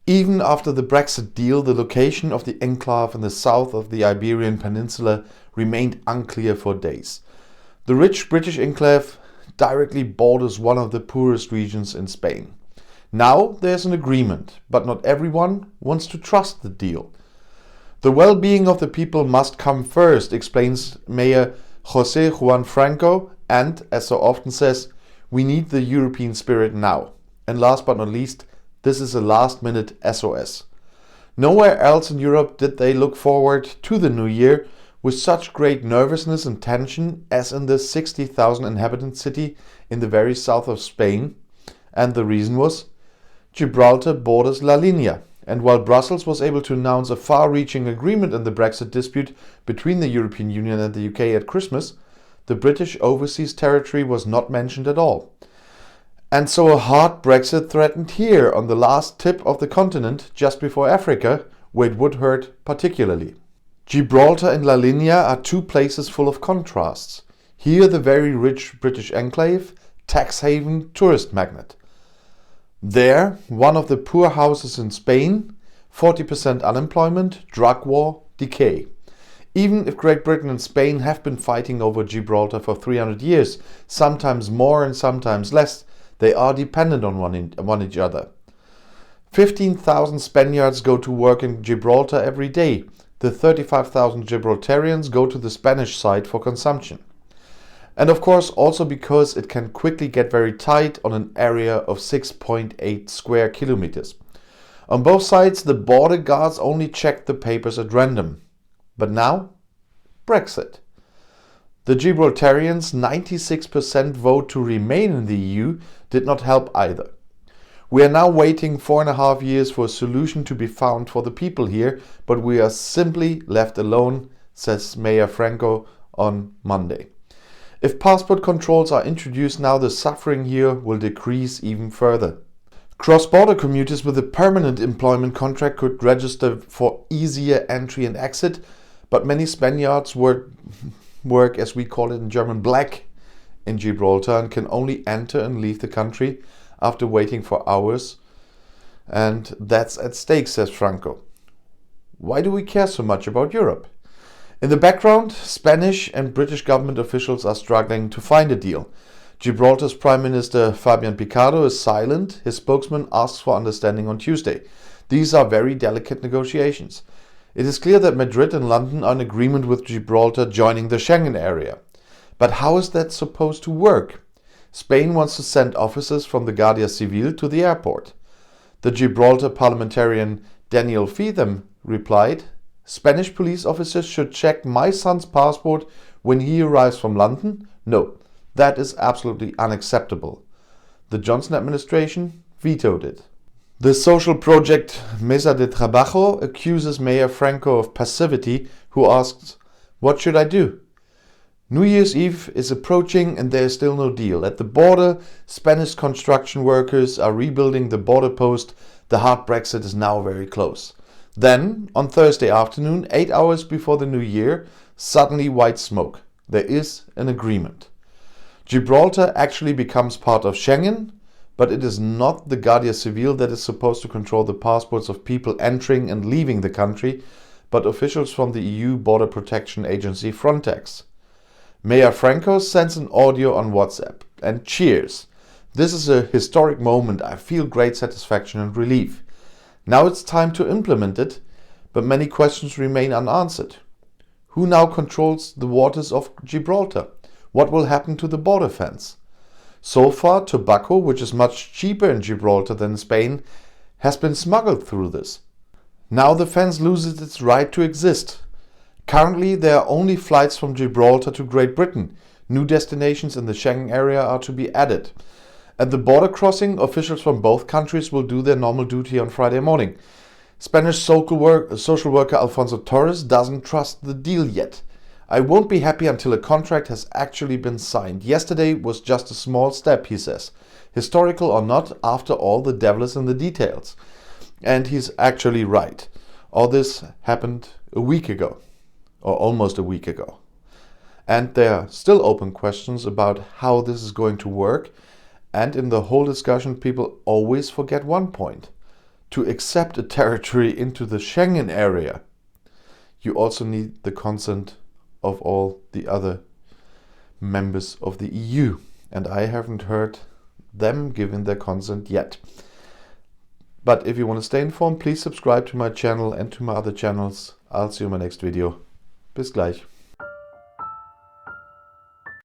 Even after the Brexit deal, the location of the enclave in the south of the Iberian Peninsula remained unclear for days. The rich British enclave directly borders one of the poorest regions in Spain. Now there's an agreement, but not everyone wants to trust the deal. The well-being of the people must come first, explains Mayor José Juan Franco, and, as so often says, we need the European spirit now. And last but not least, this is a last-minute SOS. Nowhere else in Europe did they look forward to the new year with such great nervousness and tension as in the 60,000 inhabitant city in the very south of Spain. And the reason was Gibraltar borders La Linea, and while Brussels was able to announce a far-reaching agreement in the Brexit dispute between the European Union and the UK at Christmas, the British overseas territory was not mentioned at all. And so a hard Brexit threatened here on the last tip of the continent, just before Africa, where it would hurt particularly. Gibraltar and La Linea are two places full of contrasts. Here the very rich British enclave, tax haven, tourist magnet. There, one of the poor houses in Spain, 40% unemployment, drug war, decay. Even if Great Britain and Spain have been fighting over Gibraltar for 300 years, sometimes more and sometimes less, they are dependent on one each other. 15,000 Spaniards go to work in Gibraltar every day. The 35,000 Gibraltarians go to the Spanish side for consumption. And of course also because it can quickly get very tight on an area of 6.8 square kilometers. On both sides the border guards only checked the papers at random. But now, Brexit. The Gibraltarians' 96% vote to remain in the EU did not help either. We are now waiting 4.5 years for a solution to be found for the people here, but we are simply left alone, says Mayor Franco on Monday. If passport controls are introduced now, the suffering here will decrease even further. Cross-border commuters with a permanent employment contract could register for easier entry and exit, but many Spaniards work, as we call it in German, black in Gibraltar and can only enter and leave the country after waiting for hours. And that's at stake, says Franco. Why do we care so much about Europe? In the background, Spanish and British government officials are struggling to find a deal. Gibraltar's Prime Minister Fabian Picardo is silent. His spokesman asks for understanding on Tuesday. These are very delicate negotiations. It is clear that Madrid and London are in agreement with Gibraltar joining the Schengen area. But how is that supposed to work? Spain wants to send officers from the Guardia Civil to the airport. The Gibraltar parliamentarian Daniel Feetham replied, Spanish police officers should check my son's passport when he arrives from London? No, that is absolutely unacceptable. The Johnson administration vetoed it. The social project Mesa de Trabajo accuses Mayor Franco of passivity, who asks, what should I do? New Year's Eve is approaching and there is still no deal. At the border, Spanish construction workers are rebuilding the border post. The hard Brexit is now very close. Then, on Thursday afternoon, 8 hours before the new year, suddenly white smoke. There is an agreement. Gibraltar actually becomes part of Schengen, but it is not the Guardia Civil that is supposed to control the passports of people entering and leaving the country, but officials from the EU Border Protection Agency Frontex. Mayor Franco sends an audio on WhatsApp and cheers. This is a historic moment. I feel great satisfaction and relief. Now it's time to implement it, but many questions remain unanswered. Who now controls the waters of Gibraltar? What will happen to the border fence? So far, tobacco, which is much cheaper in Gibraltar than Spain, has been smuggled through this. Now the fence loses its right to exist. Currently, there are only flights from Gibraltar to Great Britain. New destinations in the Schengen area are to be added. At the border crossing, officials from both countries will do their normal duty on Friday morning. Spanish social worker Alfonso Torres doesn't trust the deal yet. I won't be happy until a contract has actually been signed. Yesterday was just a small step, he says. Historical or not, after all, the devil is in the details. And he's actually right. All this happened a week ago, or almost a week ago. And there are still open questions about how this is going to work. And in the whole discussion, people always forget one point. to accept a territory into the Schengen area, you also need the consent of all the other members of the EU. And I haven't heard them giving their consent yet. But if you want to stay informed, please subscribe to my channel and to my other channels. I'll see you in my next video. Bis gleich.